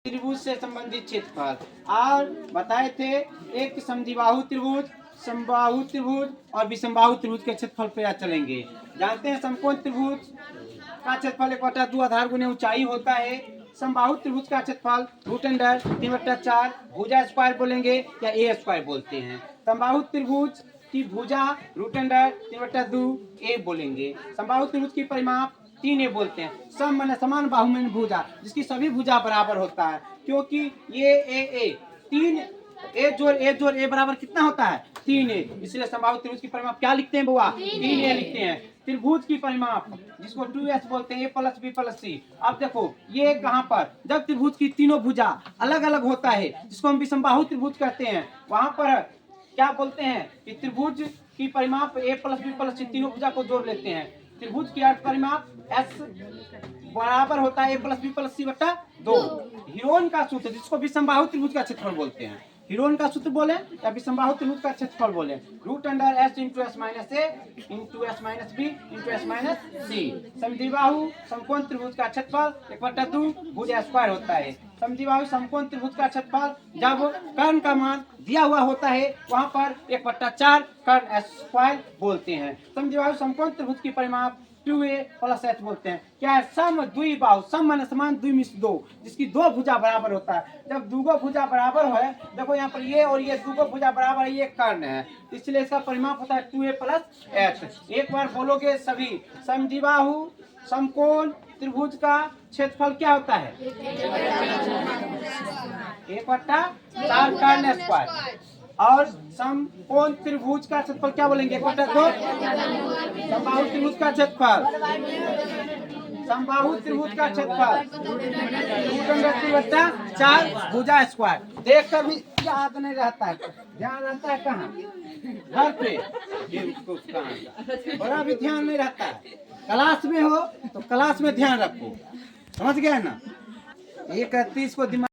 त्रिभुज से संबंधित क्षेत्रफल। और बताए थे एक समद्विबाहु त्रिभुज, समबाहु त्रिभुज और विषमबाहु त्रिभुज के क्षेत्रफल पे आज चलेंगे। जानते हैं समकोण त्रिभुज का क्षेत्रफल 1/2 आधार गुने ऊंचाई होता है। समबाहु त्रिभुज का क्षेत्रफल √3/4 भुजा स्क्वायर बोलेंगे या ए स्क्वायर बोलते हैं। समबाहु त्रिभुज की भुजा √3/2 ए बोलेंगे। समबाहु त्रिभुज की परिमाप 3a बोलते हैं। सम माने समान बाहु में भुजा, जिसकी सभी भुजा बराबर होता है, क्योंकि ये ए 3 a जोड़ a बराबर कितना होता है 3a, इसलिए समबाहु त्रिभुज की परिमाप क्या लिखते हैं बुआ 3a लिखते हैं। त्रिभुज की परिमाप जिसको 2s बोलते हैं, a + b + c। अब देखो ये कहाँ पर जब त्रिभुज की तीनों भुजा अलग अलग होता है, जिसको हम विषमबाहु त्रिभुज कहते हैं, वहां पर क्या बोलते हैं कि त्रिभुज की परिमाप a + b + c तीनों भुजा को जोड़ लेते हैं। त्रिभुज की अर्ध परिमाप s बराबर होता है a + b + c/2। हीरोन का सूत्र जिसको विषमबाहु त्रिभुज का क्षेत्रफल बोलते हैं, हीरोन का सूत्र बोले या विषमबाहु त्रिभुज का क्षेत्रफल बोले, √s × s - a × s - b × s - c। समद्विबाहु समकोण त्रिभुज का क्षेत्रफल 1/2 भुजा स्क्वायर होता है। समद्विबाहु समकोण त्रिभुज का क्षेत्रफल जब कर्ण का मान दिया हुआ होता है, वहां पर 1/4 कर्ण स्क्वायर बोलते हैं। समद्विबाहु समकोण त्रिभुज की परिमाप 2a + h बोलते हैं। क्या है सम द्विबाहु, सम माने समान, द्वि दो, जिसकी दो भुजा बराबर होता है। जब दूगो भुजा बराबर है, देखो यहाँ पर ये और ये दूगो भुजा बराबर है, ये कर्ण है, इसलिए इसका परिमाप होता है 2a + h। एक बार बोलोगे सभी, समद्विबाहु समकोण त्रिभुज का क्षेत्रफल क्या होता है 1/4 कर्ण स्क्वायर। और समकोण त्रिभुज का क्षेत्रफल क्या बोलेंगे 1/2 समबाहु त्रिभुज का क्षेत्रफल, समबाहु त्रिभुज का क्षेत्रफल √3/4 भुजा स्क्वायर। देख कर भी याद नहीं रहता है, ध्यान रहता है कहाँ घर पे, बड़ा भी ध्यान नहीं रहता है। क्लास में हो तो क्लास में ध्यान रखो, समझ गए ना। 31 को दिमाग